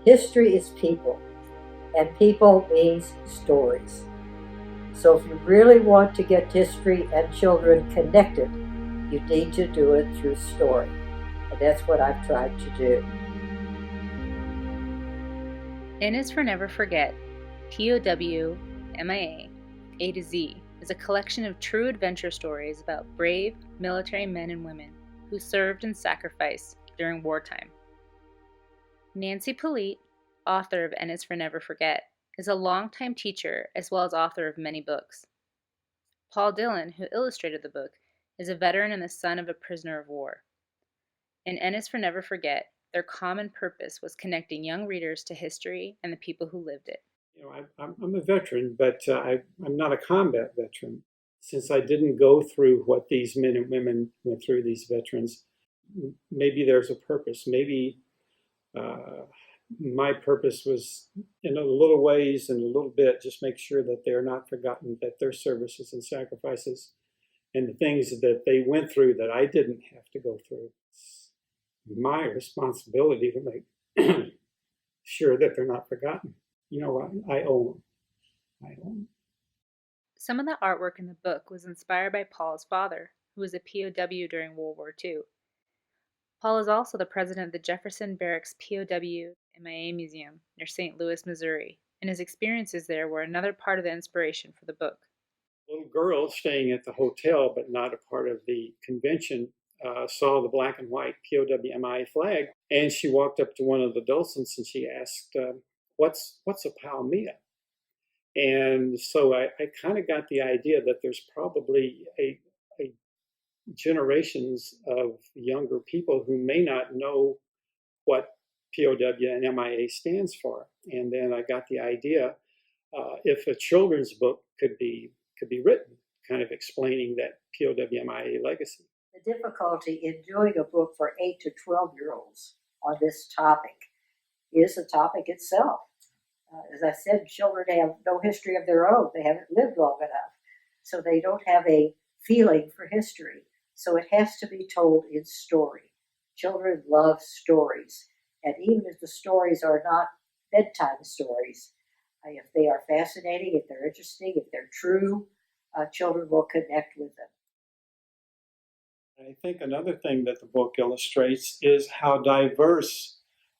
History is people, and people means stories. So if you really want to get history and children connected, you need to do it through story. And that's what I've tried to do. N is for Never Forget, POW, MIA, A to Z is a collection of true adventure stories about brave military men and women who served and sacrificed during wartime. Nancy Polette, author of N is for Never Forget, is a longtime teacher as well as author of many books. Paul Dillon, who illustrated the book, is a veteran and the son of a prisoner of war. In N is for Never Forget, their common purpose was connecting young readers to history and the people who lived it. I'm a veteran, but I'm not a combat veteran. Since I didn't go through what these men and women went through, these veterans, maybe there's a purpose. Maybe my purpose was, in a little ways and a little bit, just make sure that they're not forgotten, that their services and sacrifices and the things that they went through that I didn't have to go through. It's my responsibility to make sure that they're not forgotten. I owe them. Some of the artwork in the book was inspired by Paul's father, who was a POW during World War II. Paul is also the president of the Jefferson Barracks POW MIA Museum near St. Louis, Missouri, and his experiences there were another part of the inspiration for the book. A little girl staying at the hotel, but not a part of the convention, saw the black and white POW MIA flag, and she walked up to one of the docents and she asked, what's a POW? And so I kind of got the idea that there's probably a generations of younger people who may not know what POW and MIA stands for. And then I got the idea if a children's book could be written, kind of explaining that POW MIA legacy. The difficulty in doing a book for 8 to 12-year-olds on this topic is the topic itself. As I said, children have no history of their own. They haven't lived long enough. So they don't have a feeling for history. So it has to be told in story. Children love stories. And even if the stories are not bedtime stories, if they are fascinating, if they're interesting, if they're true, children will connect with them. I think another thing that the book illustrates is how diverse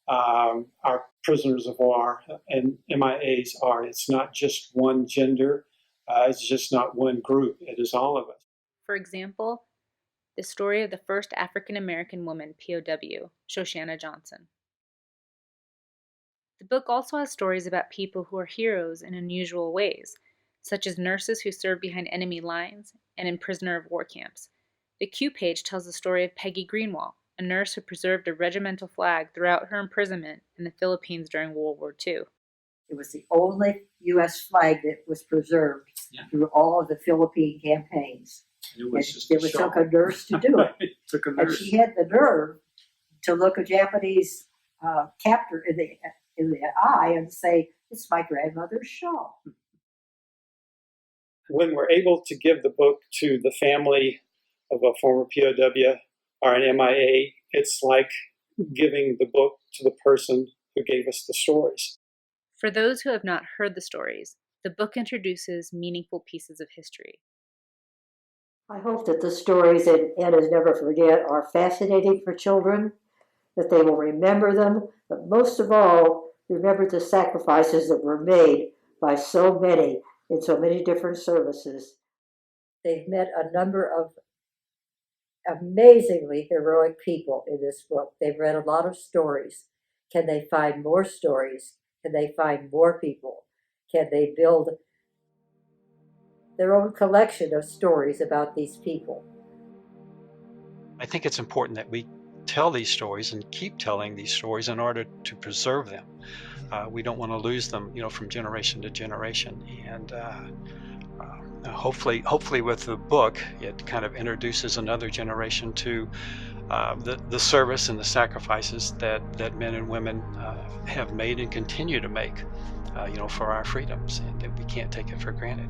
our prisoners of war and MIAs are. It's not just one gender. It's just not one group. It is all of us. For example, the story of the first African-American woman POW, Shoshana Johnson. The book also has stories about people who are heroes in unusual ways, such as nurses who serve behind enemy lines and in prisoner of war camps. The Q page tells the story of Peggy Greenwald, a nurse who preserved a regimental flag throughout her imprisonment in the Philippines during World War II. It was the only U.S. flag that was preserved through all of the Philippine campaigns. It took a nurse to do it. It took a nurse. And she had the nerve to look a Japanese captor in the eye and say, "It's my grandmother's shawl." When we're able to give the book to the family of a former POW or an MIA, it's like giving the book to the person who gave us the stories. For those who have not heard the stories, the book introduces meaningful pieces of history. I hope that the stories in N is Never Forget are fascinating for children, that they will remember them, but most of all, remember the sacrifices that were made by so many in so many different services. They've met a number of amazingly heroic people in this book. They've read a lot of stories. Can they find more stories? Can they find more people? Can they build their own collection of stories about these people? I think it's important that we tell these stories and keep telling these stories in order to preserve them. We don't want to lose them, from generation to generation. And hopefully with the book, it kind of introduces another generation to the service and the sacrifices that men and women have made and continue to make, for our freedoms, and that we can't take it for granted.